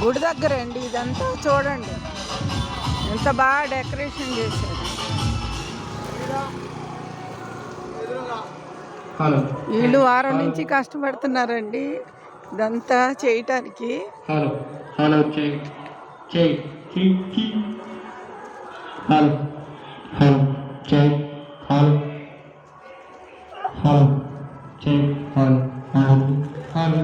గుడి దగ్గర అండి ఇదంతా. చూడండి ఎంత బాగా డెకరేషన్ చేశారు. వీళ్ళు వారం నుంచి కష్టపడుతున్నారండి ఇదంతా చేయటానికి. హలో హలో చెయ్ చెయ్ హలో హలో చెయ్ హలో హలో చెయ్ హలో హలో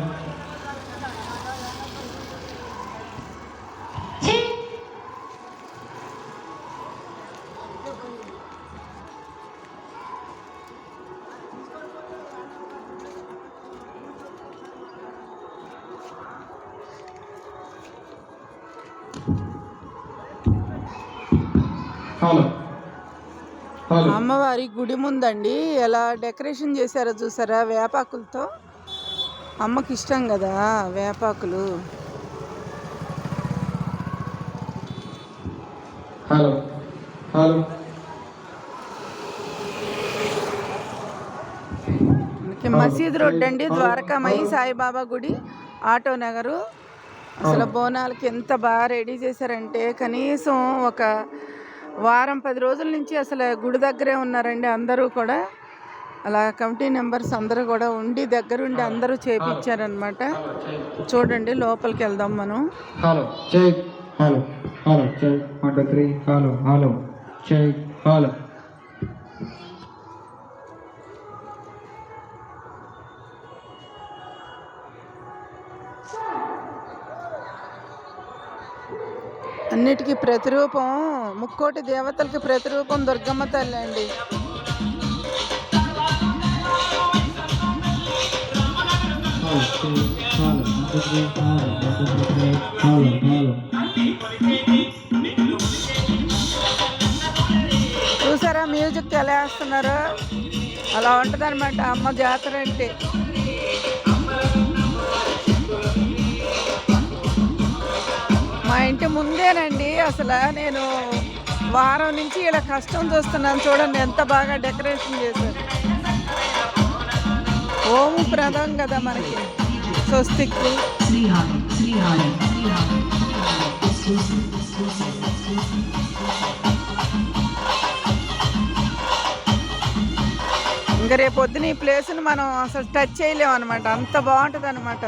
హలో హలో అమ్మవారి గుడి ముందండి ఎలా డెకరేషన్ చేశారో చూసారా, వేపాకులతో. అమ్మకి ఇష్టం కదా వేపాకులు. హలో హలో మసీద్ రోడ్ అండి, ద్వారకామయి సాయిబాబా గుడి, ఆటో నగరు. అసలు బోనాలకి ఎంత బాగా రెడీ చేశారంటే కనీసం ఒక వారం 10 రోజుల నుంచి అసలు గుడి దగ్గరే ఉన్నారండి అందరూ కూడా. అలా కమిటీ మెంబర్స్ అందరూ కూడా ఉండి దగ్గరుండి అందరూ చేపించారనమాట. చూడండి లోపలికి వెళ్దాం మనం. హలో చెయ్ హలో హలో చెయ్ 1 2 3 హలో హలో చెయ్ హలో అన్నిటికీ ప్రతిరూపం, ముక్కోటి దేవతలకి ప్రతిరూపం దుర్గమ్మ తల్లి అండి. చూసారా మ్యూజిక్ ఎలా వేస్తున్నారో? అలా ఉంటుంది అనమాట అమ్మ జాతర అంటే. మా ఇంటి ముందేనండి. అసలు నేను వారం నుంచి ఇలా కష్టం చూస్తున్నాను. చూడండి ఎంత బాగా డెకరేషన్ చేశారు. ఓం ప్రదం కదా మనకి స్వస్తిక్. ఇంకా రేపు పొద్దున ఈ ప్లేస్ని మనం అసలు టచ్ చేయలేము అనమాట, అంత బాగుంటుంది అనమాట.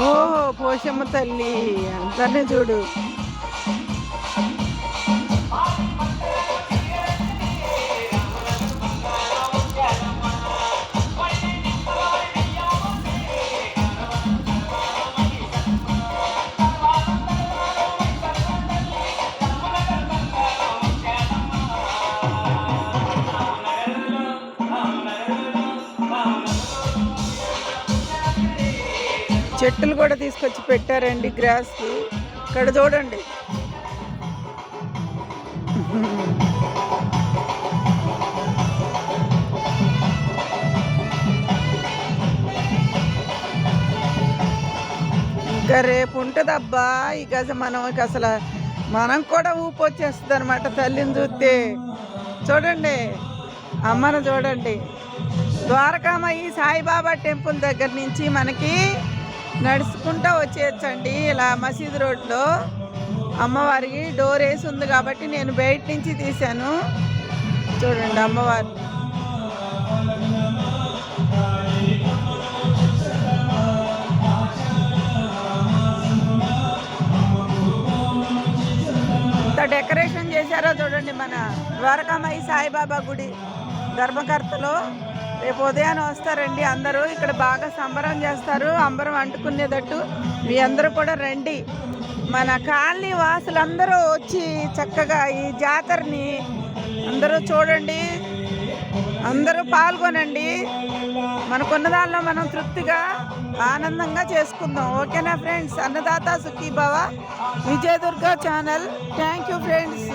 ఓ పోషమ్మ తల్లి అందరినీ చూడు. చెట్టులు కూడా తీసుకొచ్చి పెట్టారండి గ్రాస్కి. ఇక్కడ చూడండి. ఇంకా రేపు ఉంటుందబ్బా ఇక మనం కూడా ఊపి వచ్చేస్తుంది అనమాట తల్లిని చూస్తే. చూడండి అమ్మను చూడండి. ద్వారకామయి సాయిబాబా టెంపుల్ దగ్గర నుంచి మనకి నడుచుకుంటూ వచ్చేయచ్చండి. ఇలా మసీద్ రోడ్లో అమ్మవారికి డోర్ వేసి ఉంది కాబట్టి నేను బయట నుంచి తీశాను. చూడండి అమ్మవారు. ఎంత డెకరేషన్ చేశారో చూడండి. మన ద్వారకామయి సాయిబాబా గుడి ధర్మకర్తలో రేపు ఉదయాన్నే వస్తారండి అందరూ. ఇక్కడ బాగా సంబరం చేస్తారు, అంబరం అంటుకునేటట్టు. మీ అందరూ కూడా రండి. మన కాలనీ వాసులందరూ వచ్చి చక్కగా ఈ జాతరని అందరూ చూడండి, అందరూ పాల్గొనండి. మనకున్న దానిలో మనం తృప్తిగా ఆనందంగా చేసుకుందాం. ఓకేనా friends? Annadata Sukhibhava, Vijayadurga channel. Thank you friends.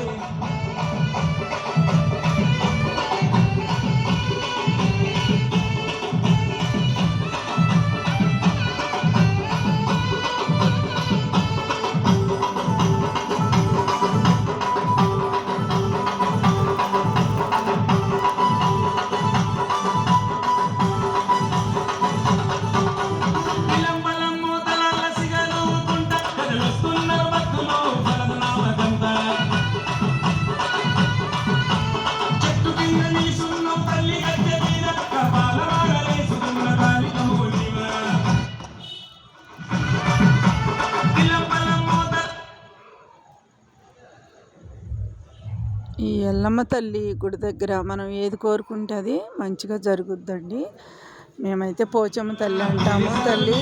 ఈ ఎల్లమ్మ తల్లి గుడి దగ్గర మనం ఏది కోరుకుంటే అది మంచిగా జరుగుద్దండి. మేమైతే పోచమ్మ తల్లి అంటాము. తల్లి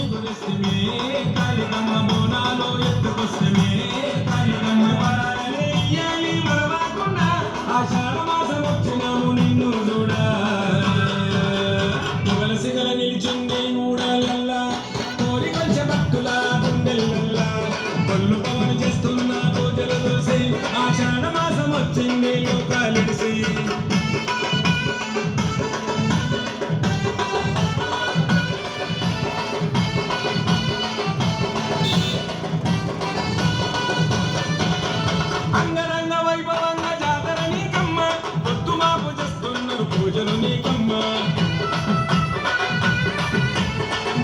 అంగరంగ వైభవంగా జాతర నీకమ్మ, పొద్దు మాపు చేస్తున్నారు పూజలు నీకమ్మ.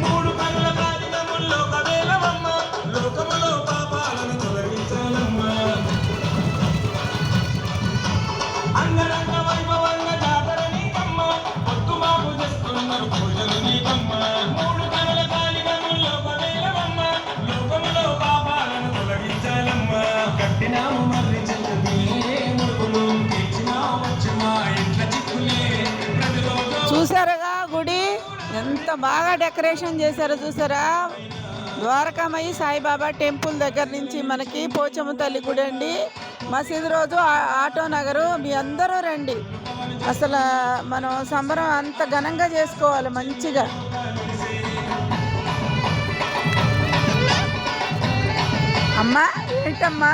మూడు కళ్ళ కార్యక్రమంలో కవేలవమ్మ, లోకములో పాపాలను తొలగించాలమ్మ. అంగరంగ వైభవంగా జాతర నీకమ్మ, పొద్దు మాపు చేస్తున్నారు పూజలు నీకమ్మ. మూడు కళ్ళ కార్యక్రమంలో కవేలవమ్మ, లోకములో పాపాలను తొలగించాలమ్మ. కట్టినాము మర్రి చెట్టుని ముడుపులు తీర్చినాము వచ్చమా ఇంట్ల చిక్కులే ప్రతిరోజు. చూసారుగా గుడి ఎంత బాగా డెకరేషన్ చేశారో చూసారా. ద్వారకామయ్య సాయిబాబా టెంపుల్ దగ్గర నుంచి మనకి పోచమ్మ తల్లి గుడి అండి. మసీదు రోజు ఆటో నగరు. మీ అందరూ రండి. అసలు మనం సంబరం అంత ఘనంగా చేసుకోవాలి మంచిగా. అమ్మా ఏంటమ్మా